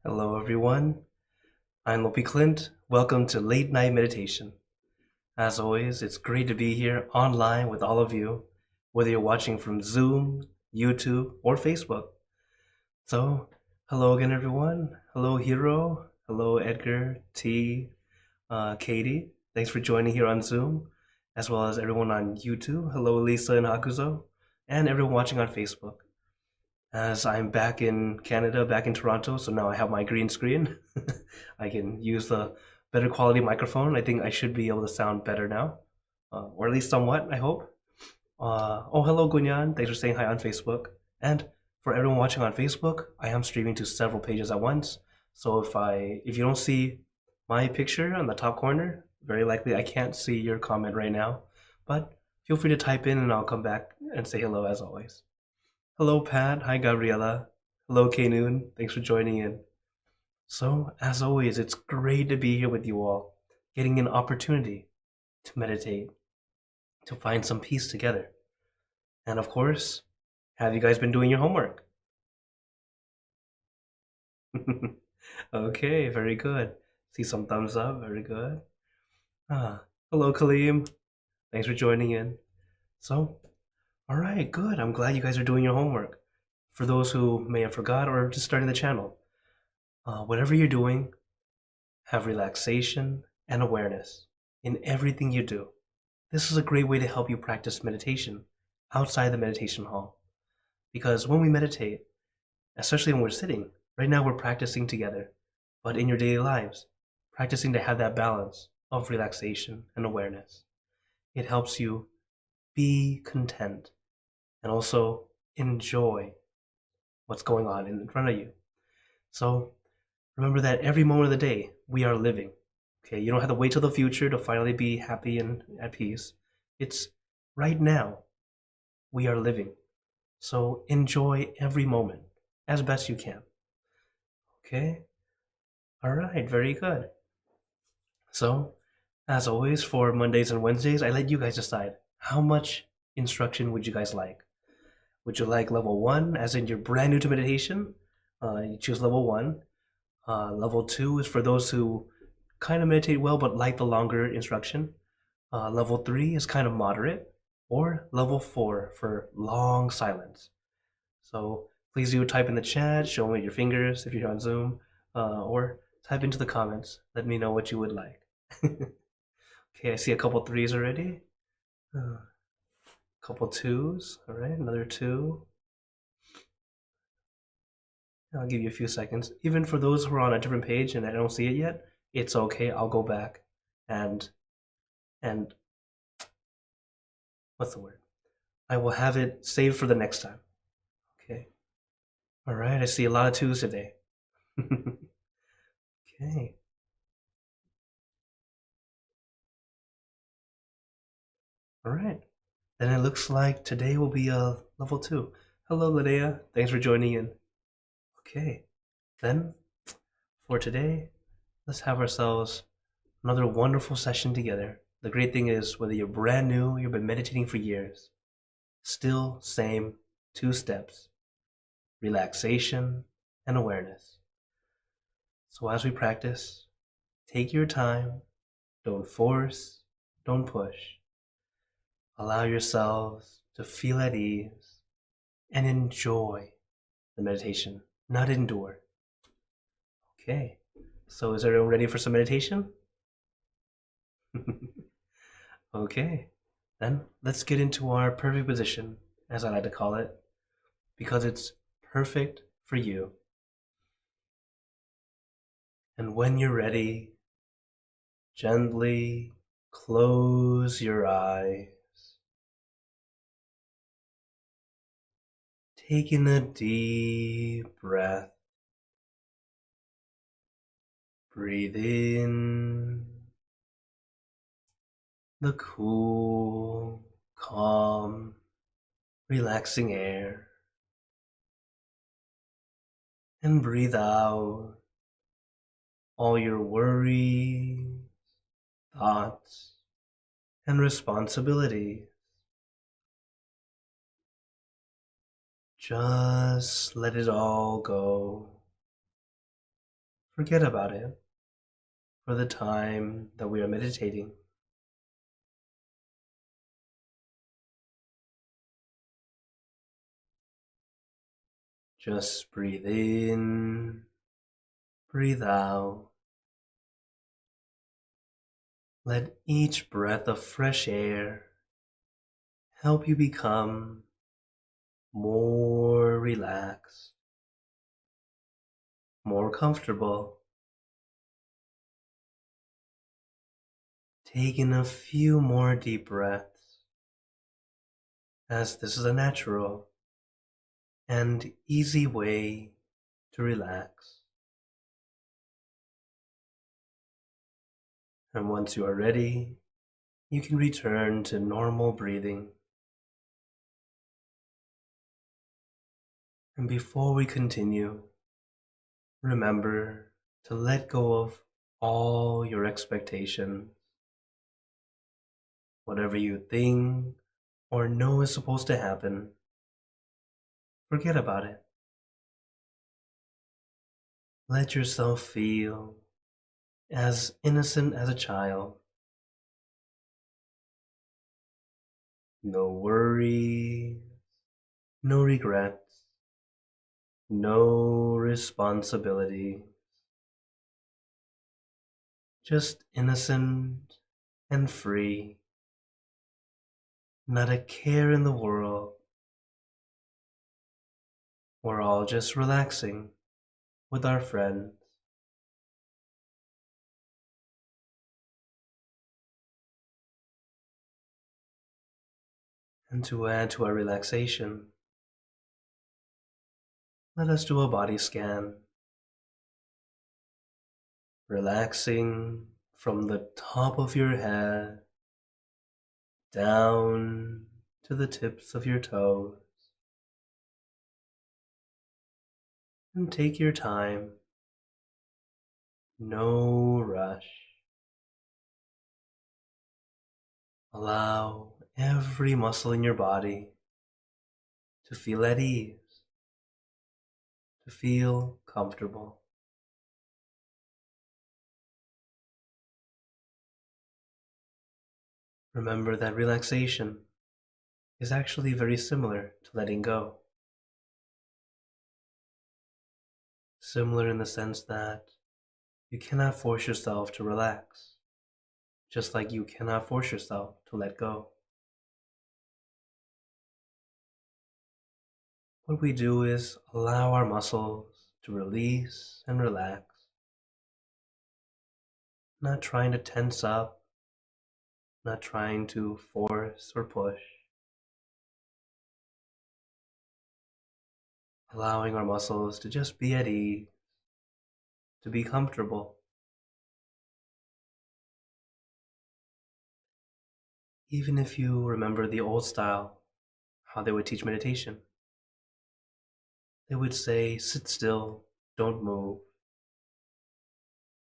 Hello, everyone. I'm Lopi Clint. Welcome to Late Night Meditation. As always, it's great to be here online with all of you, whether you're watching from Zoom, YouTube, or Facebook. So, hello again, everyone. Hello, Hiro. Hello, Edgar, T, Katie. Thanks for joining here on Zoom, as well as everyone on YouTube. Hello, Lisa and Hakuzo, and everyone watching on Facebook. As I'm back in Canada, back in Toronto, so now I have my green screen. I can use the better quality microphone. I think I should be able to sound better now, or at least somewhat, I hope. Oh, hello, Gunyan. Thanks for saying hi on Facebook. And for everyone watching on Facebook, I am streaming to several pages at once. So if you don't see my picture on the top corner, very likely I can't see your comment right now. But feel free to type in and I'll come back and say hello as always. Hello, Pat. Hi, Gabriella. Hello, K-Noon. Thanks for joining in. So, as always, it's great to be here with you all, getting an opportunity to meditate, to find some peace together. And of course, have you guys been doing your homework? Okay, very good. See some thumbs up. Very good. Hello, Kaleem. Thanks for joining in. So, all right, good. I'm glad you guys are doing your homework. For those who may have forgot or just starting the channel, whatever you're doing, have relaxation and awareness in everything you do. This is a great way to help you practice meditation outside the meditation hall. Because when we meditate, especially when we're sitting, right now we're practicing together, but in your daily lives, practicing to have that balance of relaxation and awareness. It helps you be content and also enjoy what's going on in front of you. So remember that every moment of the day we are living. Okay, you don't have to wait till the future to finally be happy and at peace. It's right now we are living. So enjoy every moment as best you can. Okay? All right, very good. So, as always, for Mondays and Wednesdays, I let you guys decide how much instruction would you guys like? Would you like level 1, as in you're brand new to meditation? You choose level 1. Level 2 is for those who kind of meditate well but like the longer instruction. Level 3 is kind of moderate, or level 4 for long silence. So please do type in the chat, show me your fingers if you're on Zoom, or type into the comments. Let me know what you would like. Okay, I see a couple threes already. A couple twos. All right, another two. I'll give you a few seconds. Even for those who are on a different page and I don't see it yet, it's okay. I'll go back and and what's the word? I will have it saved for the next time. Okay. All right. I see a lot of twos today. Okay. All right. Then it looks like today will be a level 2. Hello, Linnea. Thanks for joining in. Okay. Then for today, let's have ourselves another wonderful session together. The great thing is, whether you're brand new, you've been meditating for years, still same 2 steps: relaxation and awareness. So as we practice, take your time, don't force, don't push. Allow yourselves to feel at ease and enjoy the meditation, not endure. Okay, so is everyone ready for some meditation? Okay, then let's get into our perfect position, as I like to call it, because it's perfect for you. And when you're ready, gently close your eyes. Take in a deep breath. Breathe in the cool, calm, relaxing air. And breathe out all your worries, thoughts, and responsibilities. Just let it all go. Forget about it for the time that we are meditating. Just breathe in, breathe out. Let each breath of fresh air help you become more relaxed, more comfortable. Take in a few more deep breaths, as this is a natural and easy way to relax. And once you are ready, you can return to normal breathing. And before we continue, remember to let go of all your expectations. Whatever you think or know is supposed to happen, forget about it. Let yourself feel as innocent as a child. No worries, no regrets, no responsibility. Just innocent and free. Not a care in the world. We're all just relaxing with our friends. And to add to our relaxation, let us do a body scan, relaxing from the top of your head down to the tips of your toes. And take your time, no rush. Allow every muscle in your body to feel at ease, to feel comfortable. Remember that relaxation is actually very similar to letting go. Similar in the sense that you cannot force yourself to relax, just like you cannot force yourself to let go. What we do is allow our muscles to release and relax, not trying to tense up, not trying to force or push. Allowing our muscles to just be at ease, to be comfortable. Even if you remember the old style, how they would teach meditation, they would say, sit still, don't move.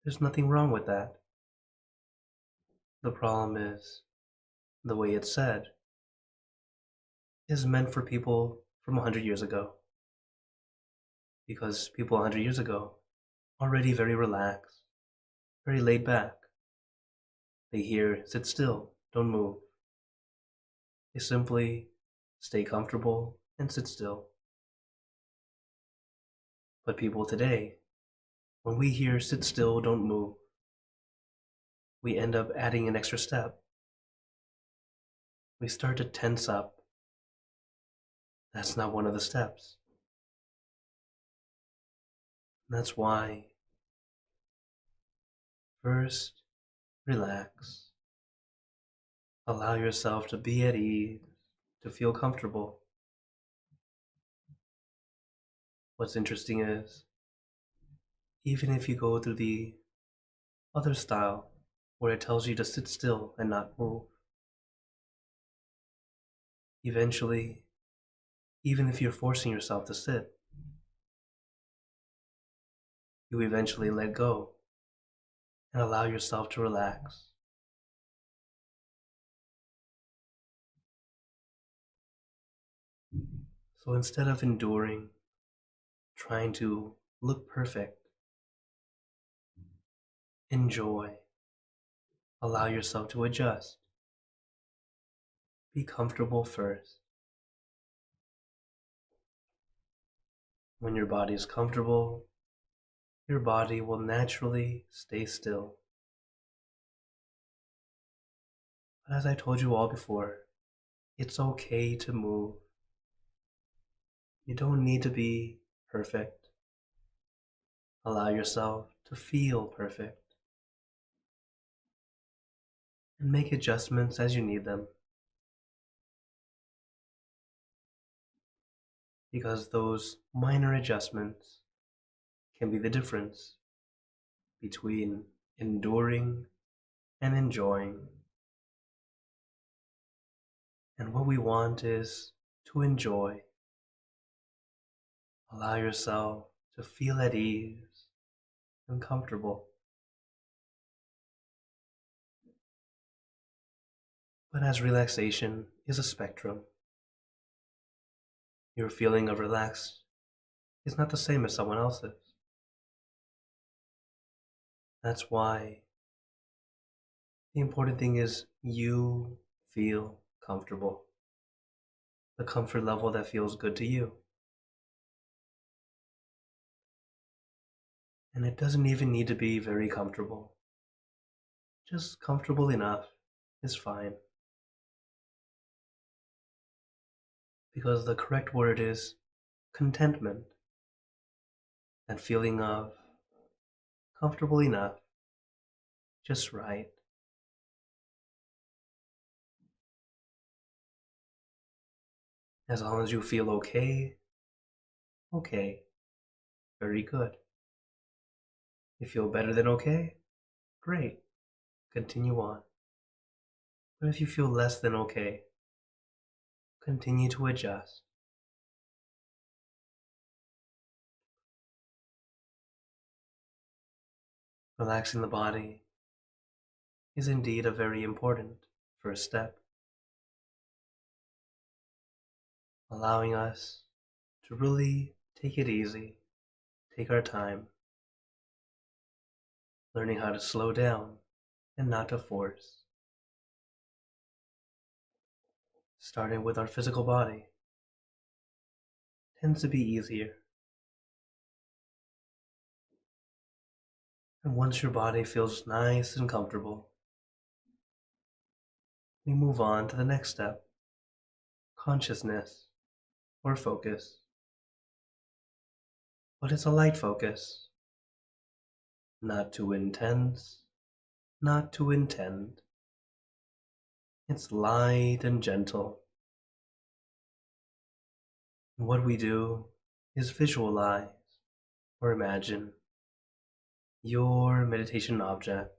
There's nothing wrong with that. The problem is, the way it's said is meant for people from 100 years ago. Because people 100 years ago, already very relaxed, very laid back. They hear, sit still, don't move. They simply stay comfortable and sit still. But people today, when we hear sit still, don't move, we end up adding an extra step. We start to tense up. That's not one of the steps. That's why, first, relax. Allow yourself to be at ease, to feel comfortable. What's interesting is, even if you go through the other style, where it tells you to sit still and not move, eventually, even if you're forcing yourself to sit, you eventually let go and allow yourself to relax. So instead of enduring, trying to look perfect, Enjoy. Allow yourself to adjust. Be comfortable first. When your body is comfortable, your body will naturally stay still. But as I told you all before, it's okay to move. You don't need to be perfect. Allow yourself to feel perfect. And make adjustments as you need them. Because those minor adjustments can be the difference between enduring and enjoying. And what we want is to enjoy. Allow yourself to feel at ease and comfortable. But as relaxation is a spectrum, your feeling of relaxed is not the same as someone else's. That's why the important thing is you feel comfortable. The comfort level that feels good to you. And it doesn't even need to be very comfortable. Just comfortable enough is fine. Because the correct word is contentment. That feeling of comfortable enough, just right. As long as you feel okay, okay, very good. You feel better than okay, great, continue on. But if you feel less than okay, continue to adjust. Relaxing the body is indeed a very important first step. Allowing us to really take it easy, take our time, learning how to slow down and not to force. Starting with our physical body tends to be easier. And once your body feels nice and comfortable, we move on to the next step, consciousness or focus. But it's a light focus, not too intense, not too intent. It's light and gentle. And what we do is visualize or imagine your meditation object,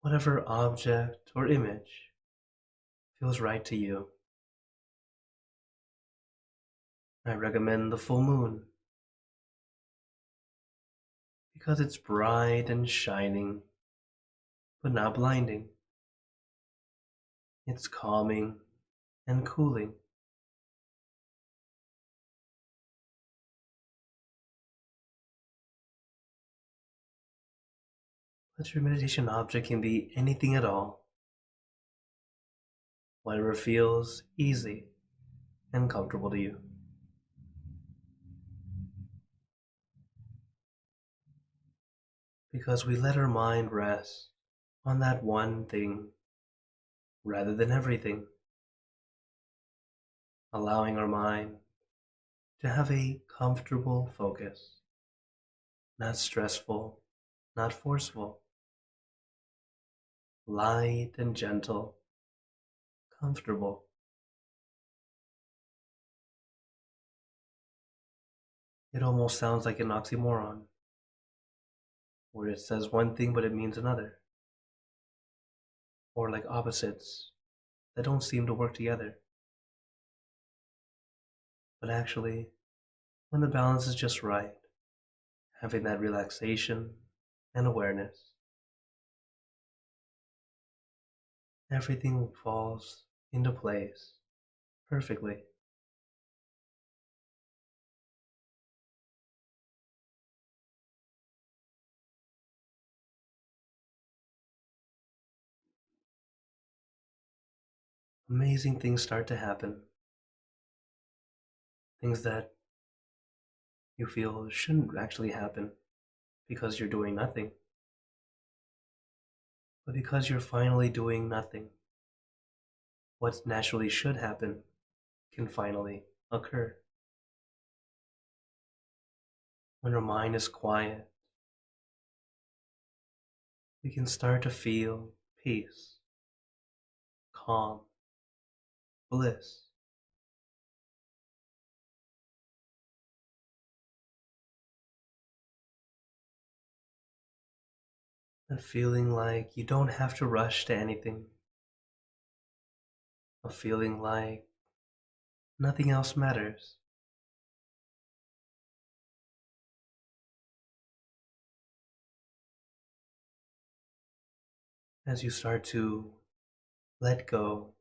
whatever object or image feels right to you. I recommend the full moon because it's bright and shining, but not blinding. It's calming and cooling. But your meditation object can be anything at all, whatever feels easy and comfortable to you. Because we let our mind rest on that one thing rather than everything, allowing our mind to have a comfortable focus, not stressful, not forceful, light and gentle, comfortable. It almost sounds like an oxymoron, where it says one thing but it means another, or like opposites that don't seem to work together. But actually, when the balance is just right, having that relaxation and awareness, everything falls into place perfectly. amazing things start to happen. Things that you feel shouldn't actually happen because you're doing nothing. But because you're finally doing nothing, what naturally should happen can finally occur. When our mind is quiet, we can start to feel peace, calm, bliss. And feeling like you don't have to rush to anything. A feeling like nothing else matters. As you start to let go,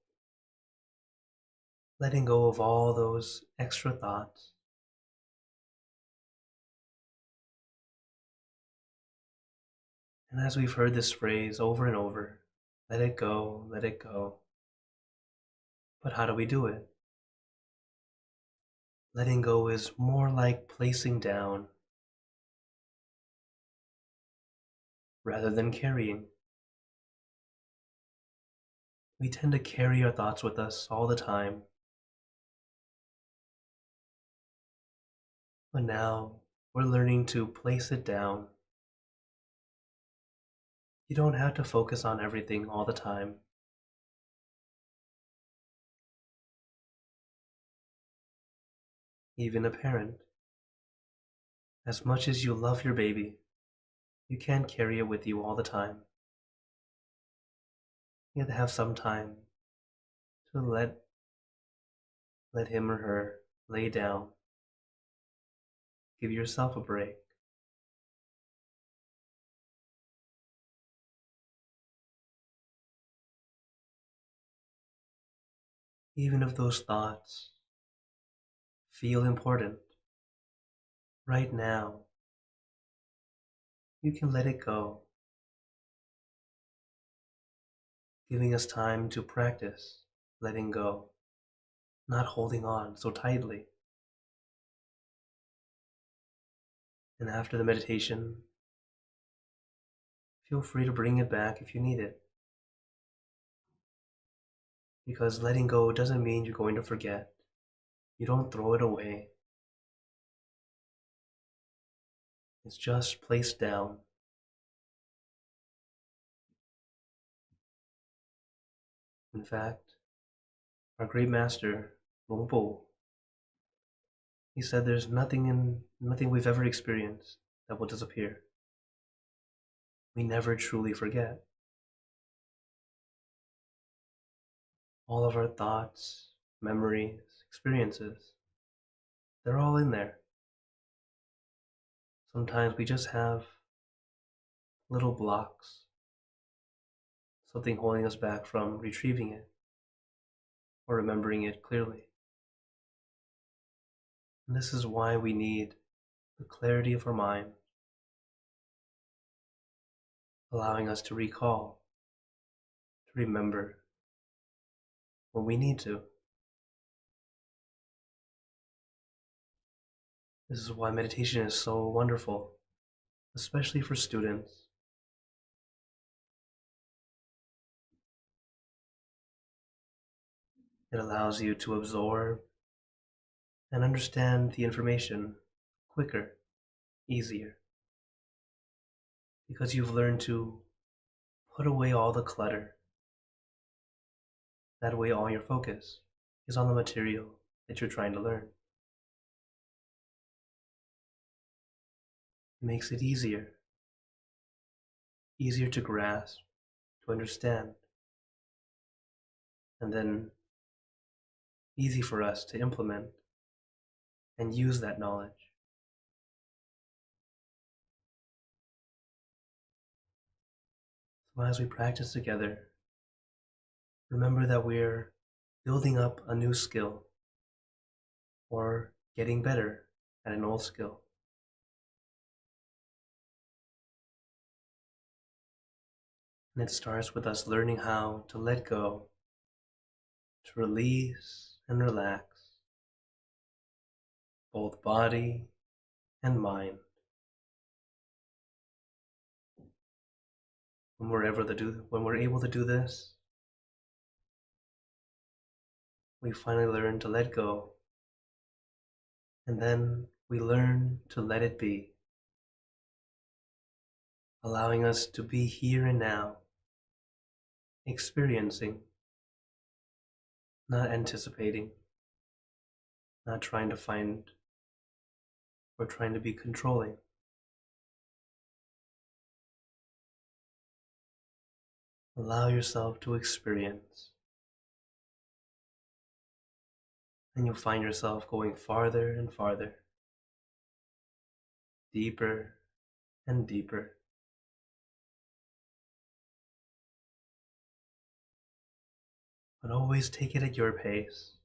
letting go of all those extra thoughts. And as we've heard this phrase over and over, let it go, let it go. But how do we do it? Letting go is more like placing down rather than carrying. We tend to carry our thoughts with us all the time. But now we're learning to place it down. You don't have to focus on everything all the time. Even a parent, as much as you love your baby, you can't carry it with you all the time. You have to have some time to let him or her lay down. Give yourself a break. Even if those thoughts feel important, right now, you can let it go, giving us time to practice letting go, not holding on so tightly. And after the meditation, feel free to bring it back if you need it. Because letting go doesn't mean you're going to forget. You don't throw it away. It's just placed down. In fact, our great master, Luang Por, he said there's nothing we've ever experienced that will disappear. We never truly forget. All of our thoughts, memories, experiences, they're all in there. Sometimes we just have little blocks, something holding us back from retrieving it or remembering it clearly. And this is why we need the clarity of our mind, allowing us to recall, to remember when we need to. This is why meditation is so wonderful, especially for students. It allows you to absorb and understand the information quicker, easier, because you've learned to put away all the clutter. That way all your focus is on the material that you're trying to learn. It makes it easier to grasp, to understand, and then easy for us to implement and use that knowledge. So as we practice together, remember that we're building up a new skill or getting better at an old skill. And it starts with us learning how to let go to release and relax both body and mind. When we're able to do this, we finally learn to let go, and then we learn to let it be, allowing us to be here and now, experiencing, not anticipating, not trying to find or trying to be controlling. Allow yourself to experience, and you'll find yourself going farther and farther, deeper and deeper. But always take it at your pace.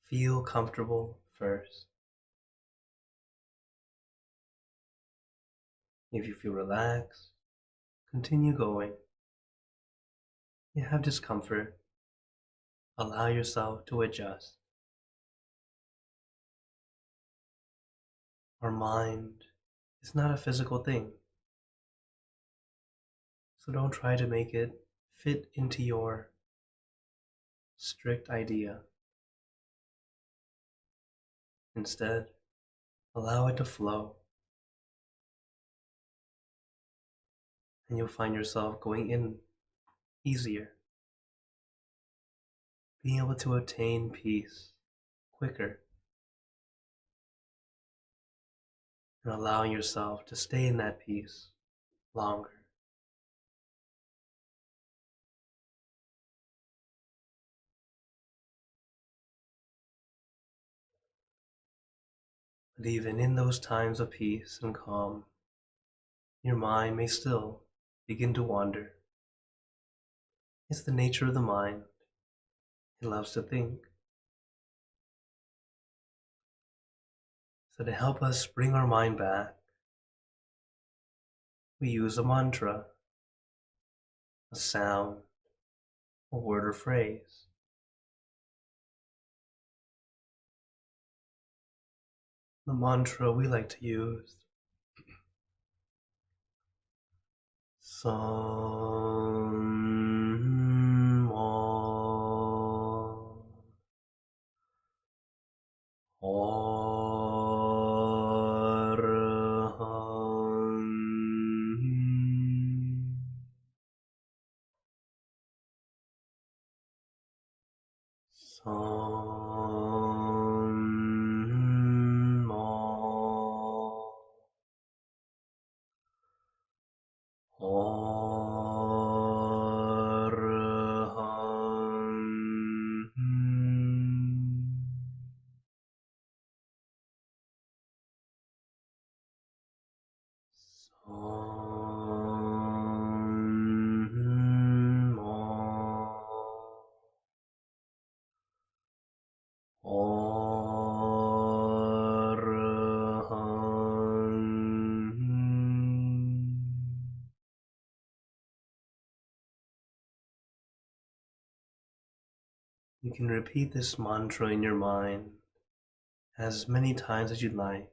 Feel comfortable first. If you feel relaxed, continue going. If you have discomfort, allow yourself to adjust. Our mind is not a physical thing, so don't try to make it fit into your strict idea. Instead, allow it to flow, and you'll find yourself going in easier, being able to attain peace quicker, and allowing yourself to stay in that peace longer. But even in those times of peace and calm, your mind may still begin to wander. It's the nature of the mind. It loves to think. So to help us bring our mind back, we use a mantra, a sound, a word or phrase. The mantra we like to use: You can repeat this mantra in your mind as many times as you'd like,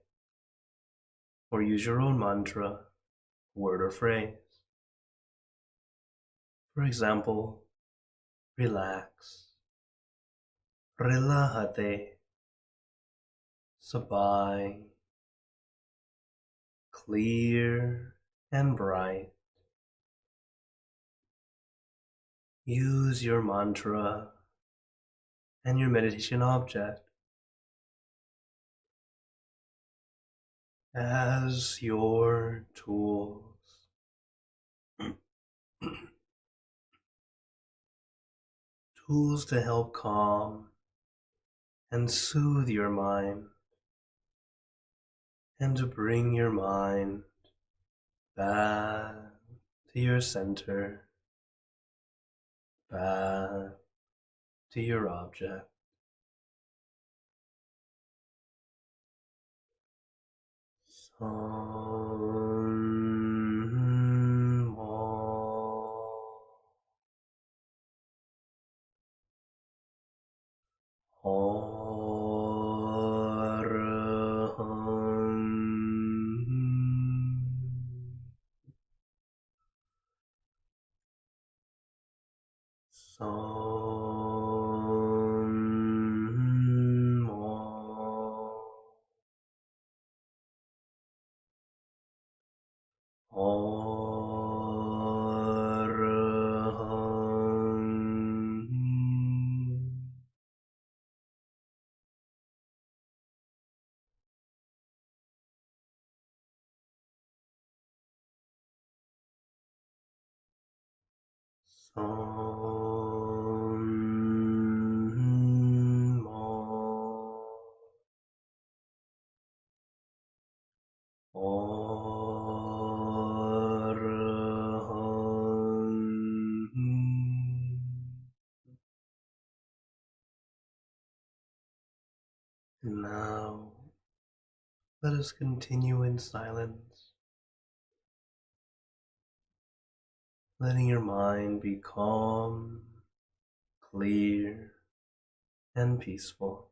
or use your own mantra, word or phrase. For example, relax, relájate, sabay, clear and bright. Use your mantra and your meditation object as your tools. Tools to help calm and soothe your mind, and to bring your mind back to your center, back to your object. Arahant. Samma. Arahant. And now, let us continue in silence, letting your mind be calm, clear, and peaceful.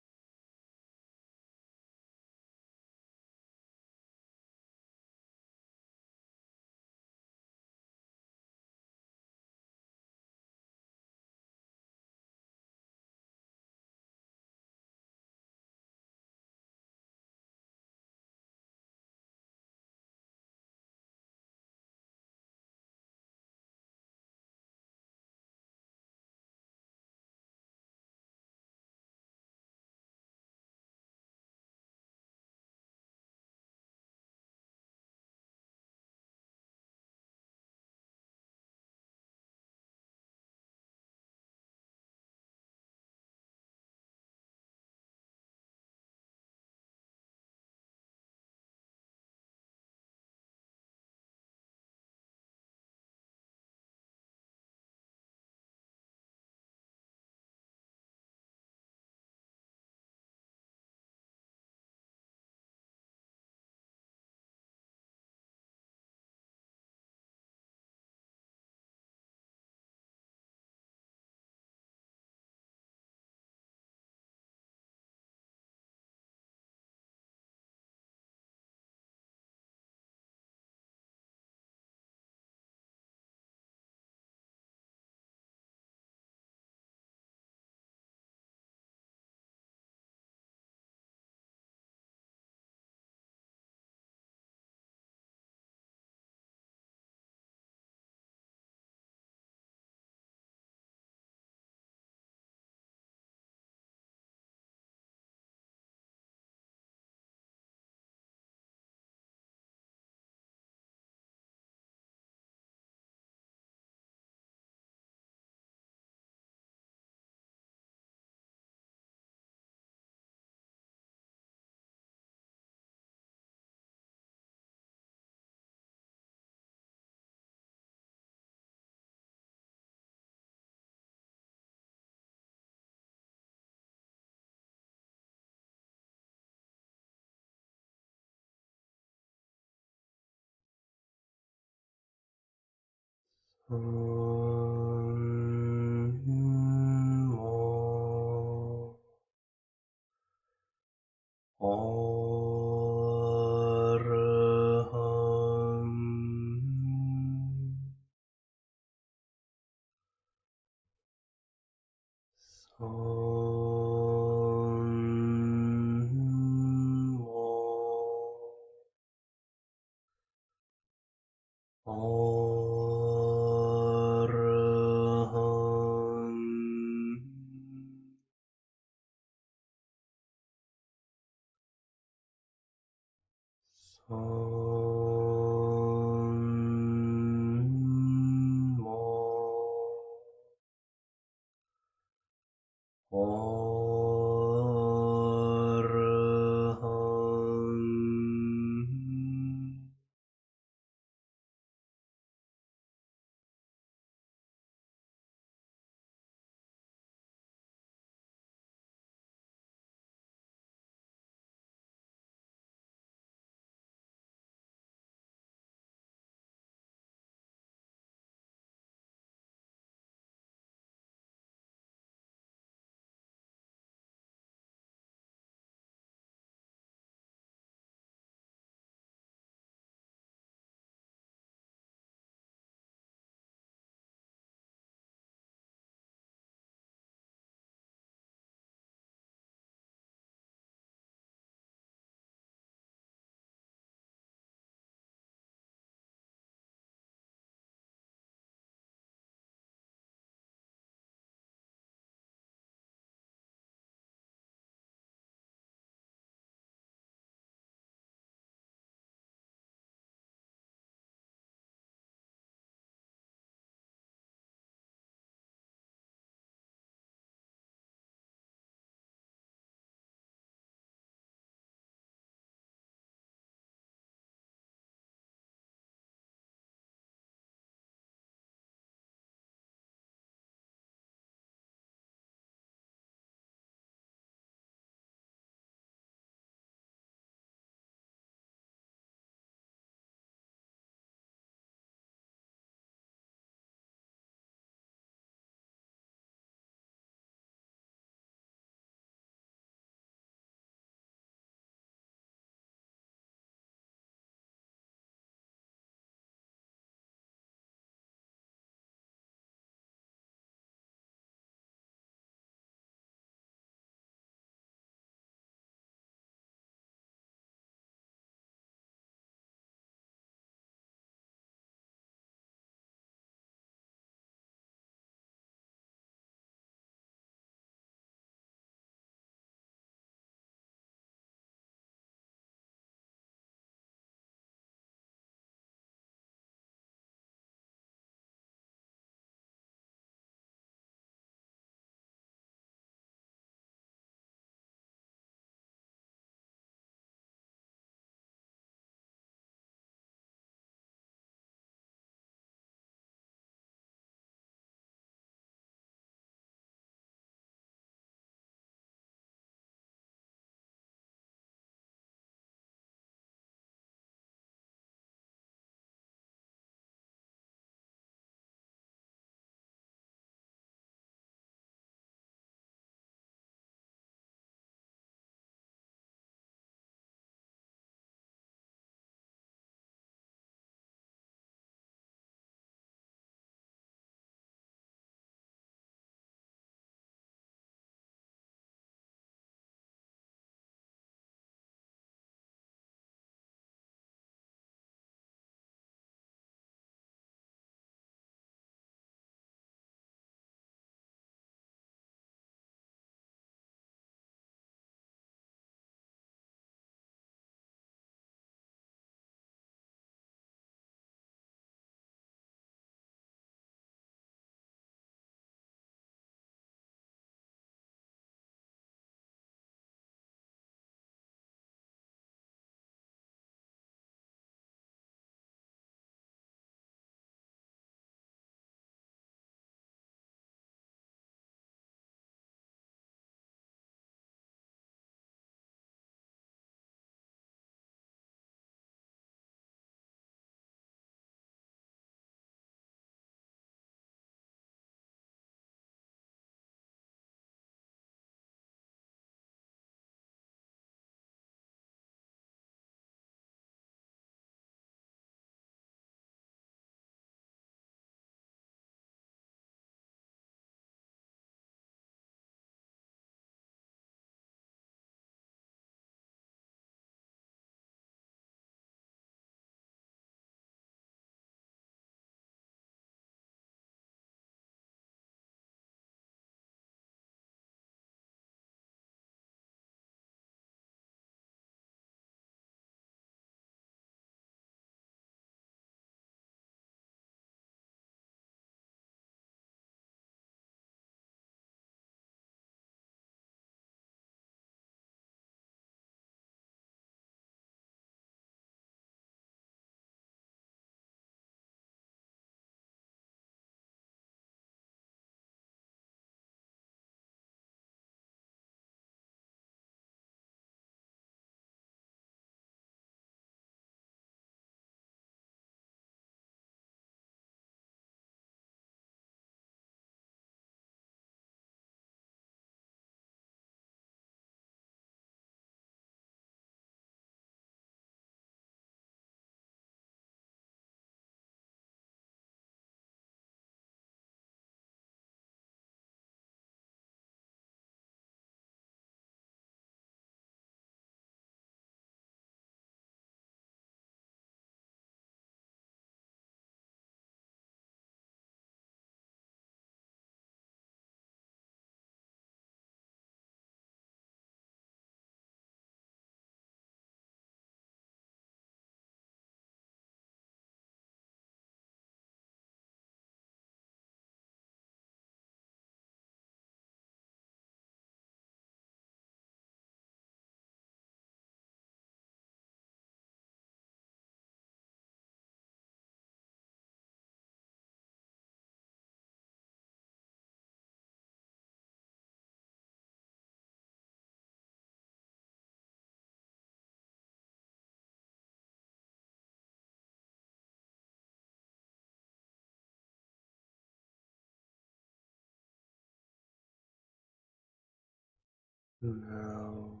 Now,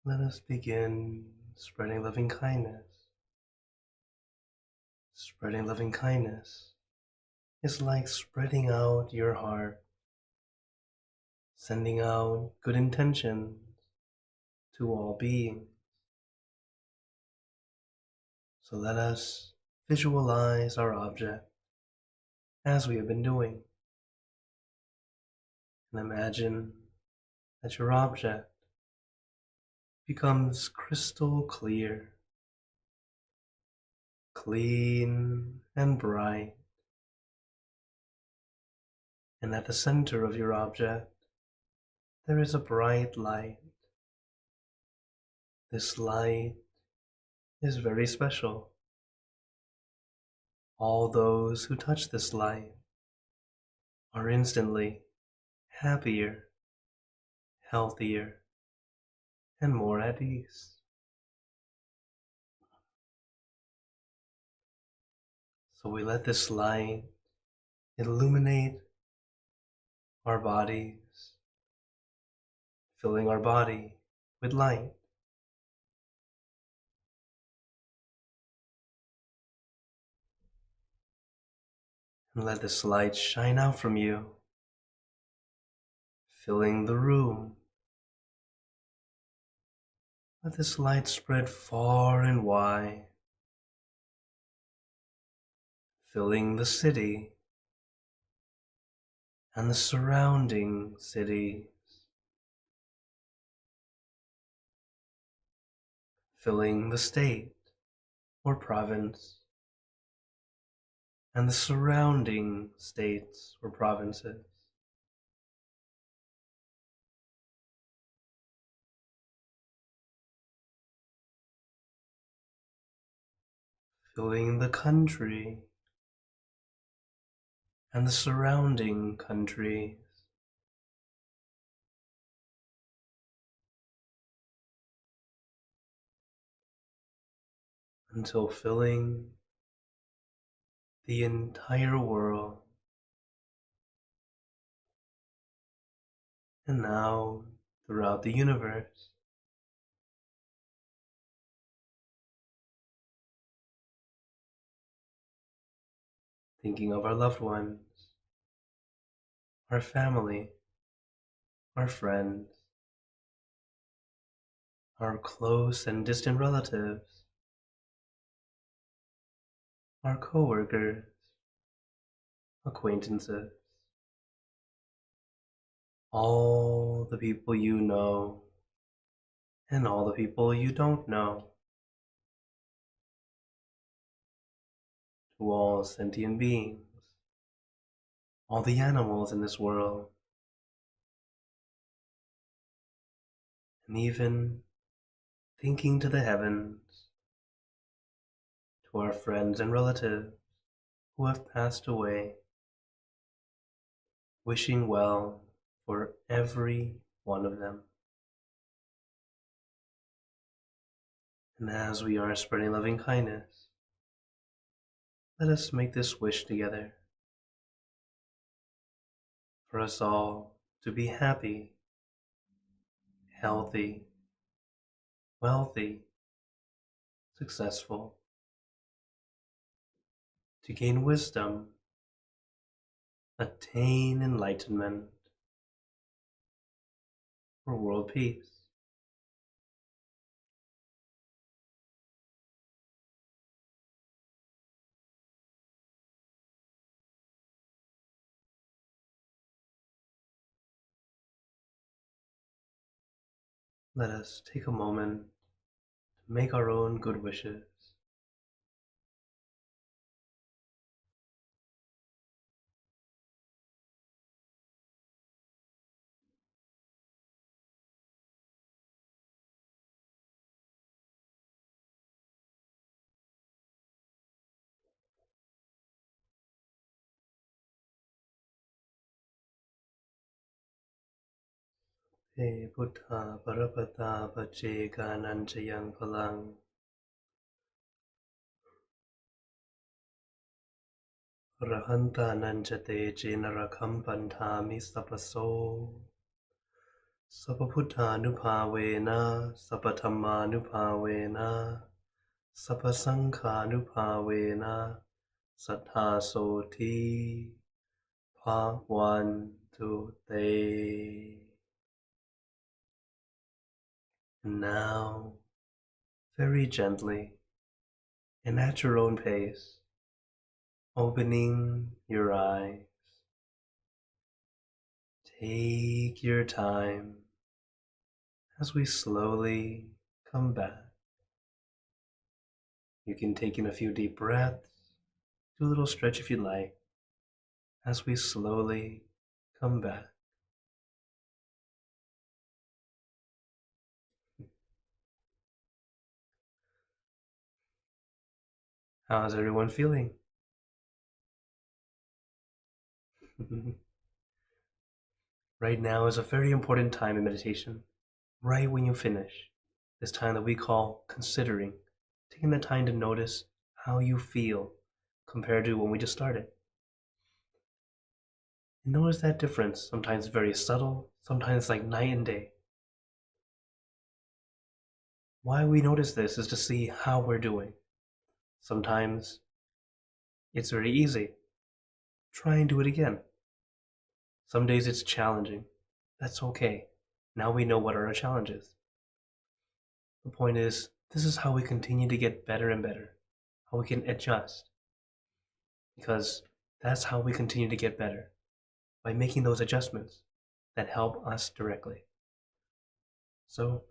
let us begin spreading loving kindness. Spreading loving kindness is like spreading out your heart, sending out good intentions to all beings. So let us visualize our object as we have been doing, and imagine that your object becomes crystal clear, clean and bright, and at the center of your object there is a bright light. This light is very special. All those who touch this light are instantly happier, healthier, and more at ease. So we let this light illuminate our bodies, filling our body with light. And let this light shine out from you, filling the room. Let this light spread far and wide, filling the city and the surrounding cities, filling the state or province and the surrounding states or provinces. Filling the country and the surrounding countries. Until filling the entire world. And now throughout the universe. Thinking of our loved ones, our family, our friends, our close and distant relatives, our co-workers, acquaintances, all the people you know and all the people you don't know, to all sentient beings, all the animals in this world, and even thinking to the heavens, to our friends and relatives who have passed away, wishing well for every one of them. And as we are spreading loving kindness, let us make this wish together for us all to be happy, healthy, wealthy, successful, to gain wisdom, attain enlightenment, for world peace. Let us take a moment to make our own good wishes. He Buddha Parapata Pache Gananchayang Palang Rahanta Nanchate Jenarakham Pantami Sapaso Sappaputtanupavena, sappathammanupavena, sappasanghanupavena, satthasoti bhavantu te. And now, very gently, and at your own pace, opening your eyes. Take your time as we slowly come back. You can take in a few deep breaths, do a little stretch if you'd like, as we slowly come back. How's everyone feeling? Right now is a very important time in meditation. Right when you finish, this time that we call considering, taking the time to notice how you feel compared to when we just started. And notice that difference. Sometimes very subtle, sometimes like night and day. Why we notice this is to see how we're doing. Sometimes it's very easy. Try and do it again. Some days it's challenging. That's okay. Now we know what are our challenges. The point is, this is how we continue to get better and better, how we can adjust. Because that's how we continue to get better, by making those adjustments that help us directly. So,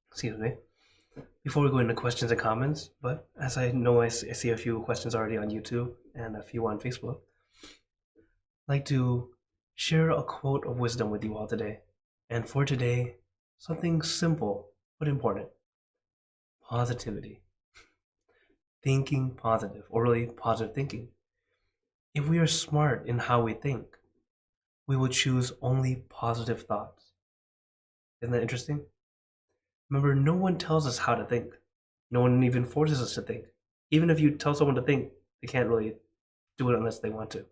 excuse me, before we go into questions and comments, but as I know I see a few questions already on YouTube and a few on Facebook, I'd like to share a quote of wisdom with you all today. And for today, something simple but important. Positivity. Thinking positive, or really positive thinking. If we are smart in how we think, we will choose only positive thoughts. Isn't that interesting? Remember, no one tells us how to think. No one even forces us to think. Even if you tell someone to think, they can't really do it unless they want to.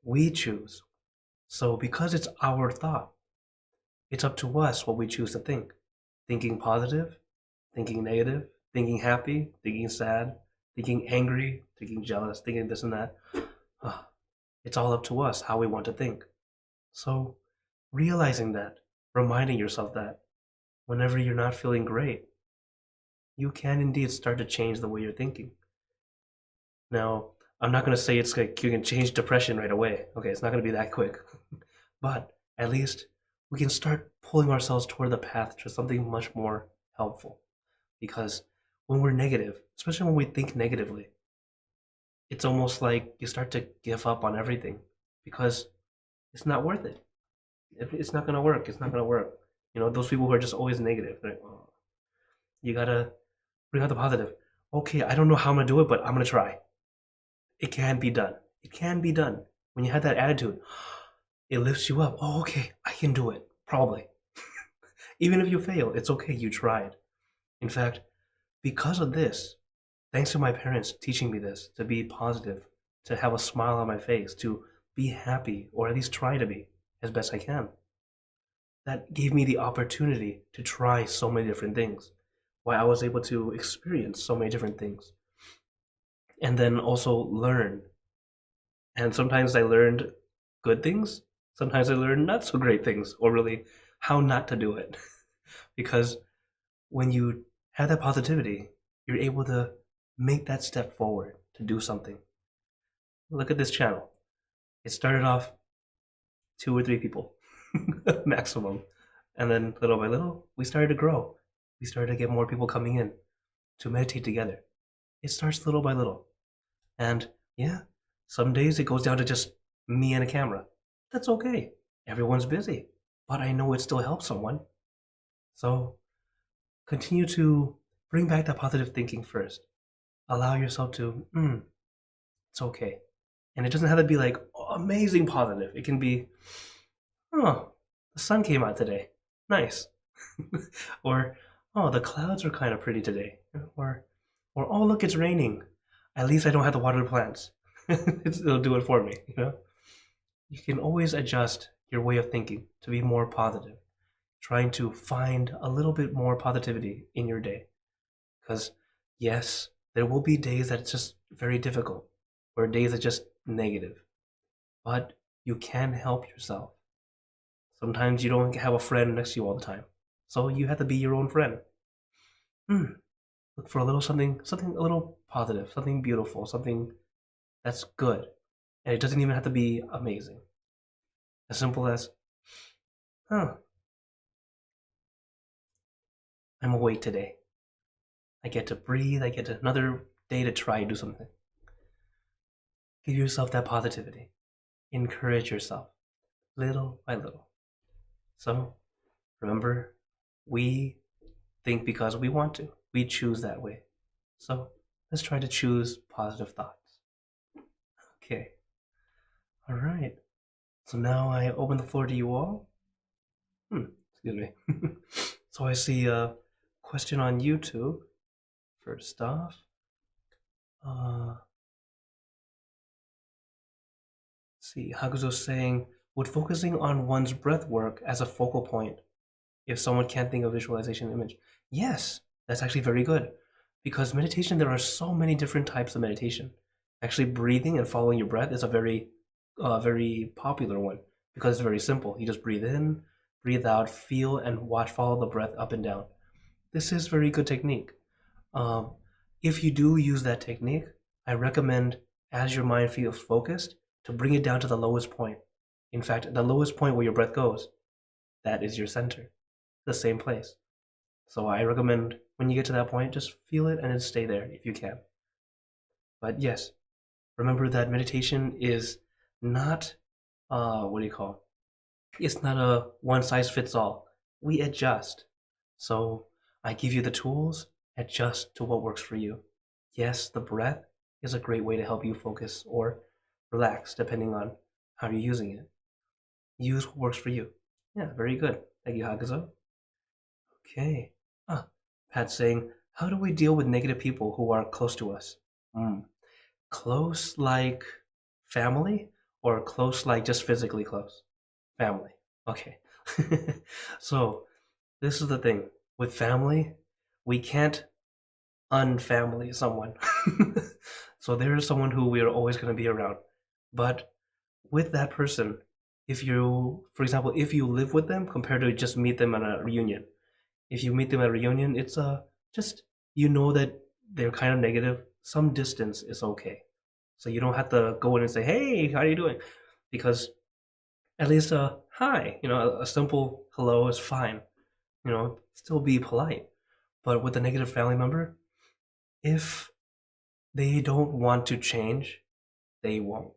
We choose. So because it's our thought, it's up to us what we choose to think. Thinking positive, thinking negative, thinking happy, thinking sad, thinking angry, thinking jealous, thinking this and that. It's all up to us how we want to think. So realizing that, reminding yourself that, whenever you're not feeling great, you can indeed start to change the way you're thinking. Now, I'm not going to say it's like you can change depression right away. Okay, it's not going to be that quick. But at least we can start pulling ourselves toward the path to something much more helpful. Because when we're negative, especially when we think negatively, it's almost like you start to give up on everything because it's not worth it. It's not going to work. It's not going to work. You know, those people who are just always negative, like, oh, you got to bring out the positive. Okay, I don't know how I'm going to do it, but I'm going to try. It can be done. It can be done. When you have that attitude, it lifts you up. Oh, okay, I can do it. Probably. Even if you fail, it's okay. You tried. In fact, because of this, thanks to my parents teaching me this, to be positive, to have a smile on my face, to be happy, or at least try to be as best I can, that gave me the opportunity to try so many different things, why I was able to experience so many different things, and then also learn. And sometimes I learned good things, sometimes I learned not so great things, or really how not to do it. Because when you have that positivity, you're able to make that step forward to do something. Look at this channel. It started off 2 or 3 people maximum, and then little by little we started to grow. We started to get more people coming in to meditate together. It starts little by little, and yeah, some days it goes down to just me and a camera. That's okay. Everyone's busy, but I know it still helps someone. So continue to bring back that positive thinking first. Allow yourself to, it's okay. And it doesn't have to be like amazing positive. It can be, oh, the sun came out today. Nice. Or, oh, the clouds are kind of pretty today. Or oh, look, it's raining. At least I don't have to water the plants. It'll do it for me, you know? You can always adjust your way of thinking to be more positive, trying to find a little bit more positivity in your day. Because, yes, there will be days that it's just very difficult, or days that just negative, but you can help yourself. Sometimes you don't have a friend next to you all the time, so you have to be your own friend. Look for a little something a little positive, something beautiful, something that's good. And it doesn't even have to be amazing. As simple as, huh, I'm awake today. I get to breathe, I get another day to try to do something. Give yourself that positivity. Encourage yourself, little by little. So, remember, we think because we want to. We choose that way. So, let's try to choose positive thoughts. Okay. All right. So now I open the floor to you all. Excuse me. So I see a question on YouTube. First off, let's see, Hakuzo's saying, would focusing on one's breath work as a focal point if someone can't think of visualization image? Yes, that's actually very good. Because meditation, there are so many different types of meditation. Actually, breathing and following your breath is a very popular one because it's very simple. You just breathe in, breathe out, feel, and follow the breath up and down. This is very good technique. Um, if you do use that technique, I recommend, as your mind feels focused, to bring it down to the lowest point. In fact, the lowest point where your breath goes, that is your center, the same place. So I recommend when you get to that point, just feel it and then stay there if you can. But yes, remember that meditation is not, what do you call it? It's not a one size fits all. We adjust. So I give you the tools, adjust to what works for you. Yes, the breath is a great way to help you focus or relax, depending on how you're using it. Use what works for you. Yeah, very good. Thank you, Hakazo. Okay. Ah, Pat's saying, how do we deal with negative people who are close to us? Hmm. Close like family or close like just physically close? Family. Okay. So, this is the thing. With family, we can't unfamily someone. So there is someone who we are always going to be around. But with that person, if you, for example, if you live with them compared to just meet them at a reunion, if you meet them at a reunion, it's just you know that they're kind of negative. Some distance is okay, so you don't have to go in and say, "Hey, how are you doing?" Because at least hi, a simple hello is fine. Still be polite. But with a negative family member, if they don't want to change, they won't.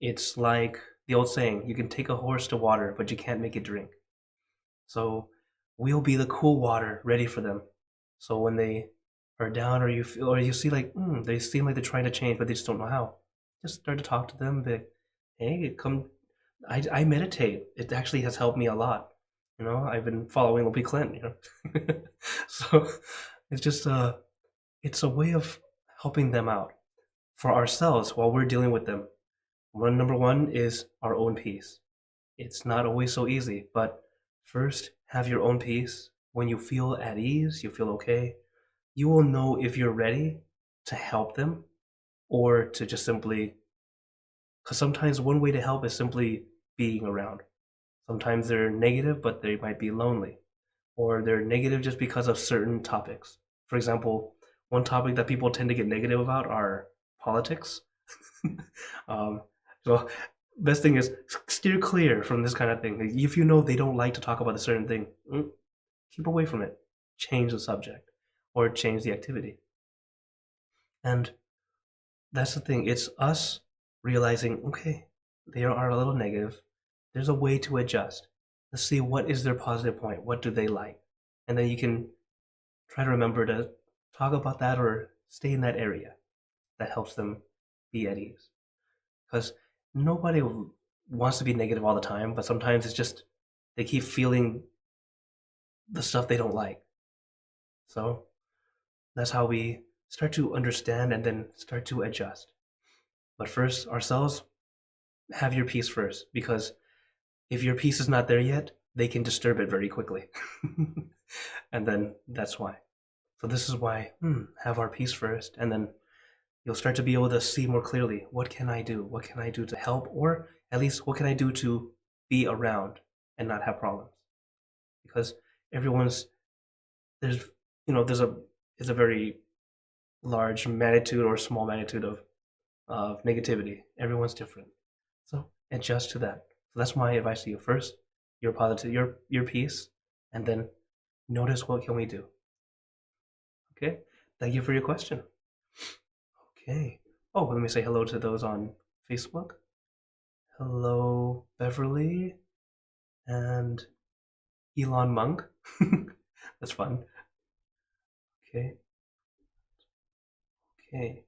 It's like the old saying, you can take a horse to water, but you can't make it drink. So we'll be the cool water ready for them. So when they are down or you see like they seem like they're trying to change but they just don't know how, just start to talk to them. Be like, hey, come. I meditate. It actually has helped me a lot. I've been following Opie Clint. So it's just it's a way of helping them out for ourselves while we're dealing with them. Number one is our own peace. It's not always so easy, but first have your own peace. When you feel at ease, you feel okay, you will know if you're ready to help them or to just simply, because sometimes one way to help is simply being around. Sometimes they're negative, but they might be lonely, or they're negative just because of certain topics. For example, one topic that people tend to get negative about are politics. um, so best thing is steer clear from this kind of thing. If you know they don't like to talk about a certain thing, keep away from it. Change the subject or change the activity. And that's the thing. It's us realizing, okay, they are a little negative. There's a way to adjust. Let's see what is their positive point. What do they like? And then you can try to remember to talk about that or stay in that area that helps them be at ease. Because nobody wants to be negative all the time, but sometimes it's just they keep feeling the stuff they don't like. So that's how we start to understand and then start to adjust. But first, ourselves, have your peace first, because if your piece is not there yet, they can disturb it very quickly. And then that's why. So this is why, have our piece first, and then you'll start to be able to see more clearly, what can I do? What can I do to help? Or at least what can I do to be around and not have problems? Because everyone's, there's, there's a very large magnitude or small magnitude of negativity. Everyone's different. So adjust to that. So that's my advice to you. First, your positive, your piece, and then notice what can we do. Okay. Thank you for your question. Okay. Oh, let me say hello to those on Facebook. Hello, Beverly and Elon Monk. That's fun. Okay. Okay.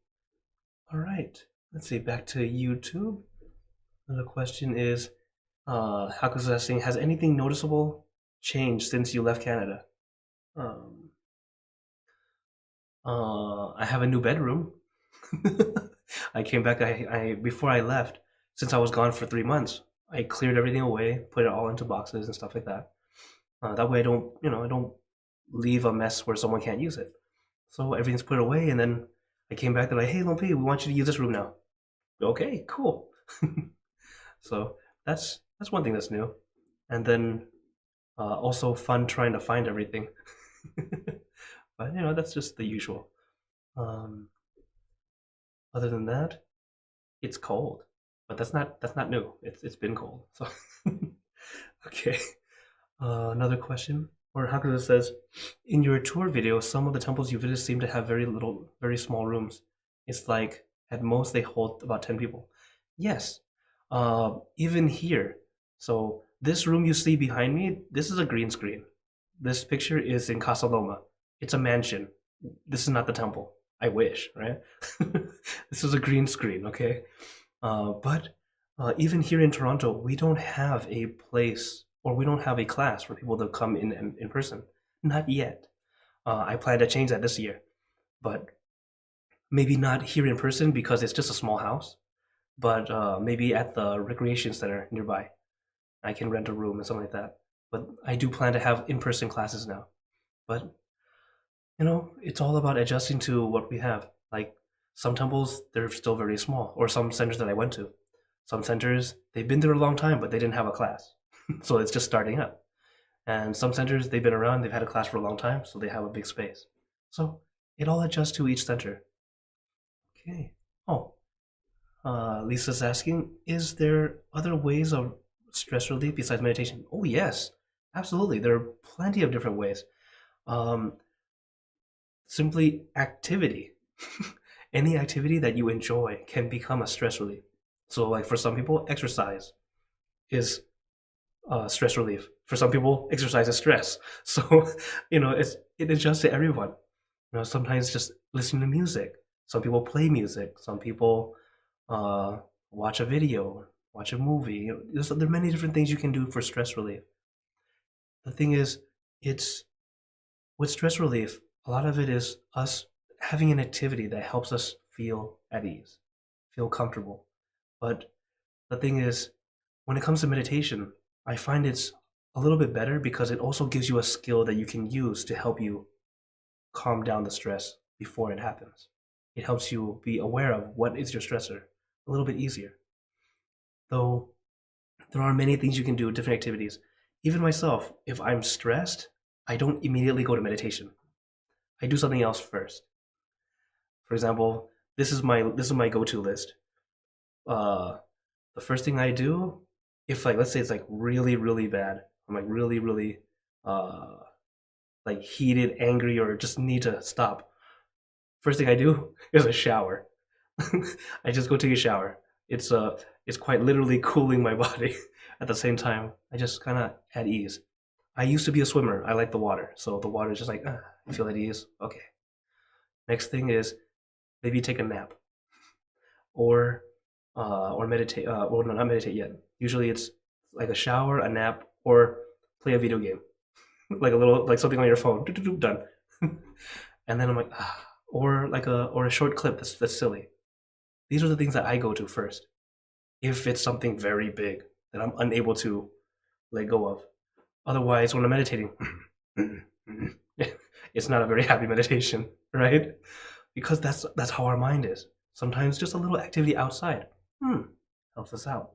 All right. Let's see. Back to YouTube. Another question is, Haku's asking, has anything noticeable changed since you left Canada? Um, I have a new bedroom. I came back. I before I left, since I was gone for 3 months, I cleared everything away, put it all into boxes and stuff like that. That way, I don't leave a mess where someone can't use it. So everything's put away, and then I came back. They're like, "Hey, Lumpy, we want you to use this room now." Okay, cool. So that's one thing that's new, and then also fun trying to find everything. But that's just the usual. Um, Other than that, it's cold, but that's not new. It's been cold. So okay. Another question, or Hakuza says, in your tour video, some of the temples you visited seem to have very small rooms. It's like at most they hold about 10 people. Yes, even here. So this room you see behind me, this is a green screen. This picture is in Casa Loma. It's a mansion. This is not the temple. I wish, right? This is a green screen, okay? But even here in Toronto, we don't have a place or we don't have a class for people to come in person. Not yet. I plan to change that this year, but maybe not here in person because it's just a small house. But maybe at the recreation center nearby, I can rent a room and something like that. But I do plan to have in-person classes now. But it's all about adjusting to what we have. Like some temples, they're still very small, or some centers that I went to. Some centers, they've been there a long time, but they didn't have a class. So it's just starting up. And some centers, they've been around, they've had a class for a long time, so they have a big space. So it all adjusts to each center. Okay. Oh, Lisa's asking, is there other ways of stress relief besides meditation? Oh, yes, absolutely. There are plenty of different ways. Um, Simply activity. Any activity that you enjoy can become a stress relief. So, like for some people, exercise is stress relief. For some people, exercise is stress. So, it adjusts to everyone. Sometimes just listening to music. Some people play music. Some people watch a video, watch a movie. There are many different things you can do for stress relief. The thing is, it's with stress relief, a lot of it is us having an activity that helps us feel at ease, feel comfortable. But the thing is, when it comes to meditation, I find it's a little bit better because it also gives you a skill that you can use to help you calm down the stress before it happens. It helps you be aware of what is your stressor a little bit easier. Though there are many things you can do, different activities. Even myself, if I'm stressed, I don't immediately go to meditation. I do something else first. For example, this is my go-to list. The first thing I do, if like let's say it's like really really bad, I'm like really really uh like heated, angry, or just need to stop. First thing I do is a shower. I just go take a shower. It's quite literally cooling my body. At the same time, I just kind of at ease. I used to be a swimmer. I like the water, so the water is just like I feel at ease. Okay. Next thing is maybe take a nap or meditate. Well, no, not meditate yet. Usually it's like a shower, a nap, or play a video game, like a little like something on your phone. Done. And then I'm like, or a short clip that's silly. These are the things that I go to first. If it's something very big that I'm unable to let go of. Otherwise, when I'm meditating, it's not a very happy meditation, right? Because that's how our mind is. Sometimes just a little activity outside helps us out.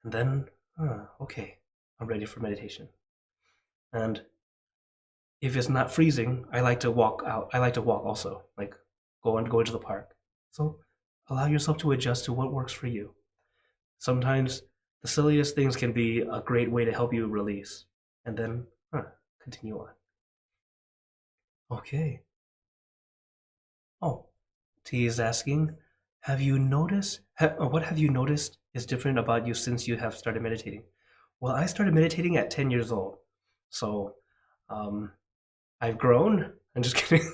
And then, okay, I'm ready for meditation. And if it's not freezing, I like to walk out. I like to walk also, like go into the park. So allow yourself to adjust to what works for you. Sometimes the silliest things can be a great way to help you release. And then continue on. Okay. Oh, T is asking, what have you noticed is different about you since you have started meditating? Well, I started meditating at 10 years old. So, um, I've grown. I'm just kidding.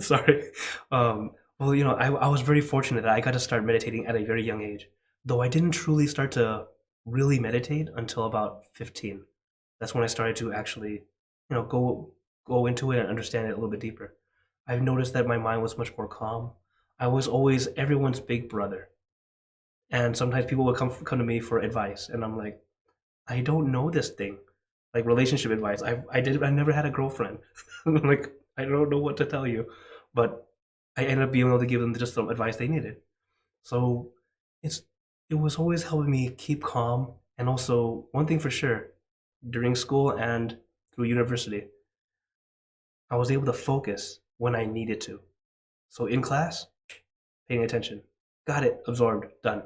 Sorry. Well, I was very fortunate that I got to start meditating at a very young age, though I didn't truly start to really meditate until about 15. That's when I started to actually, go into it and understand it a little bit deeper. I've noticed that my mind was much more calm. I was always everyone's big brother, and sometimes people would come to me for advice, and I'm like, I don't know this thing, like relationship advice. I never had a girlfriend. I'm like, I don't know what to tell you, but I ended up being able to give them just some advice they needed. So it's it was always helping me keep calm, and also one thing for sure, during school and through university, I was able to focus when I needed to. So in class, paying attention. Got it, absorbed, done.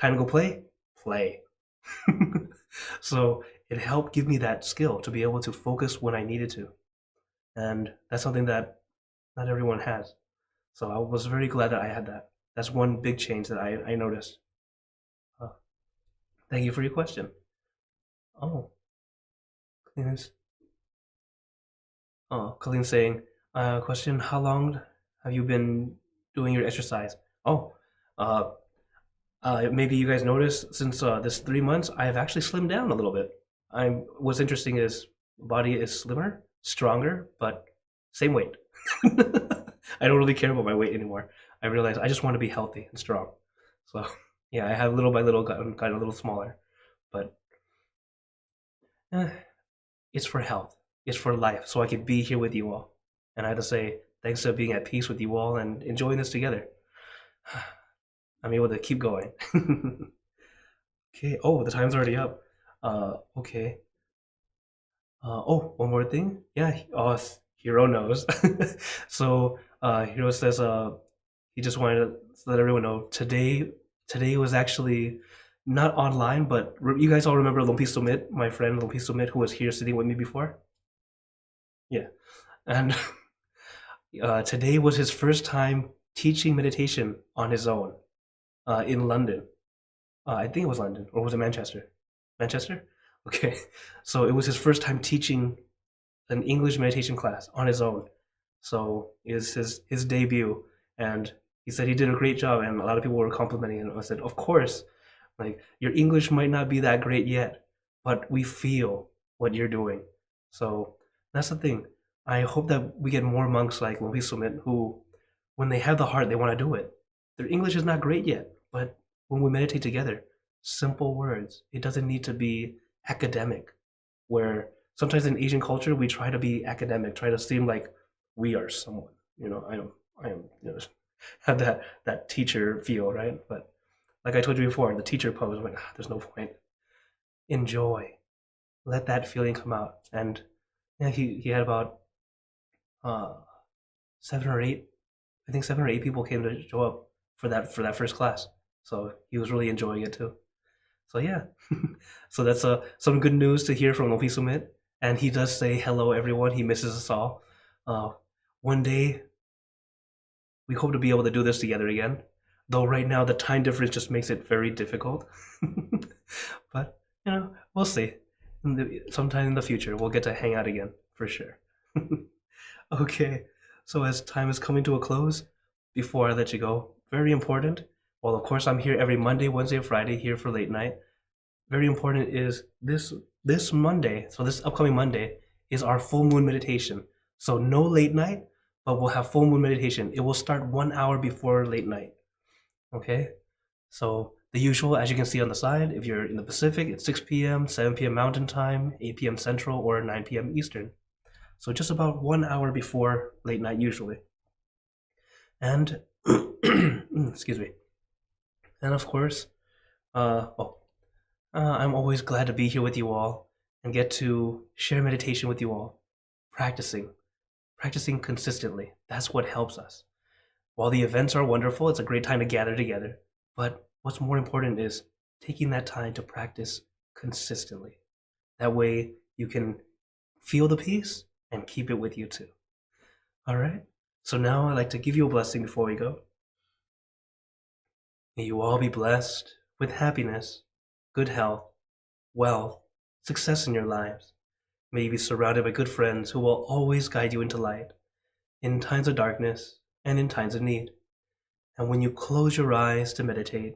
Time to go play? Play. So it helped give me that skill to be able to focus when I needed to. And that's something that not everyone has. So I was very glad that I had that. That's one big change that I noticed. Uh, Thank you for your question. Oh, Colleen's, Colleen's saying, question, how long have you been doing your exercise? Oh, uh, maybe you guys noticed since this 3 months, I have actually slimmed down a little bit. What's interesting is body is slimmer, stronger, but same weight. I don't really care about my weight anymore. I realize I just want to be healthy and strong. So yeah, I have little by little gotten a little smaller, but eh, it's for health. It's for life, so I could be here with you all. And I have to say thanks to being at peace with you all and enjoying this together. I'm able to keep going. Okay. Oh, the time's already up. Okay. Oh, one more thing. Yeah. Hero knows. So, Hero says, he just wanted to let everyone know today. Today was actually not online, but you guys all remember Lumpy Sumit, my friend Lumpy Sumit, who was here sitting with me before. Yeah, and today was his first time teaching meditation on his own in London. I think it was London, or was it Manchester? Manchester? Okay. So it was his first time teaching an English meditation class on his own. So it was his debut, and he said he did a great job, and a lot of people were complimenting him. I said, of course, like your English might not be that great yet, but we feel what you're doing. So that's the thing. I hope that we get more monks like Lohi Sumit who, when they have the heart, they want to do it. Their English is not great yet, but when we meditate together, simple words. It doesn't need to be academic, where sometimes in Asian culture we try to be academic, try to seem like we are someone. I am, have that teacher feel, right? But like I told you before, the teacher pose, I'm like, there's no point. Enjoy, let that feeling come out. And yeah, he had about uh, 7 or 8, I think 7 or 8 people came to show up for that first class. So he was really enjoying it too. So yeah, so that's some good news to hear from Lopi Sumit. And he does say hello, everyone. He misses us all. Uh, One day we hope to be able to do this together again. Though right now the time difference just makes it very difficult. But we'll see. Sometime in the future we'll get to hang out again for sure. Okay, so as time is coming to a close, before I let you go, very important. Well, of course, I'm here every Monday, Wednesday, Friday here for late night. Very important is this Monday. So this upcoming Monday is our full moon meditation. So no late night, but we'll have full moon meditation. It will start 1 hour before late night. Okay, so The usual, as you can see on the side, if you're in the Pacific, it's 6 p.m., 7 p.m. Mountain Time, 8 p.m. Central, or 9 p.m. Eastern. So just about 1 hour before late night usually. And, excuse me. And of course, I'm always glad to be here with you all and get to share meditation with you all. Practicing consistently. That's what helps us. While the events are wonderful, it's a great time to gather together. But what's more important is taking that time to practice consistently. That way you can feel the peace and keep it with you too. All right? So now I'd like to give you a blessing before we go. May you all be blessed with happiness, good health, wealth, success in your lives. May you be surrounded by good friends who will always guide you into light in times of darkness and in times of need. And when you close your eyes to meditate,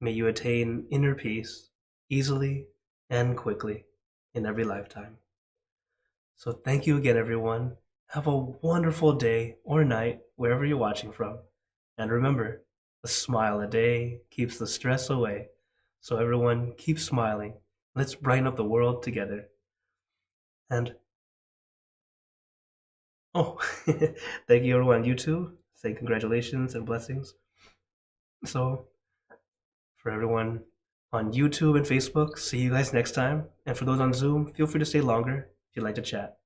may you attain inner peace easily and quickly in every lifetime. So thank you again, everyone. Have a wonderful day or night wherever you're watching from. And remember, a smile a day keeps the stress away. So everyone, keep smiling. Let's brighten up the world together. And thank you everyone on YouTube. Say congratulations and blessings. So for everyone on YouTube and Facebook, see you guys next time. And for those on Zoom, feel free to stay longer if you'd like to chat.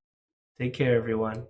Take care, everyone.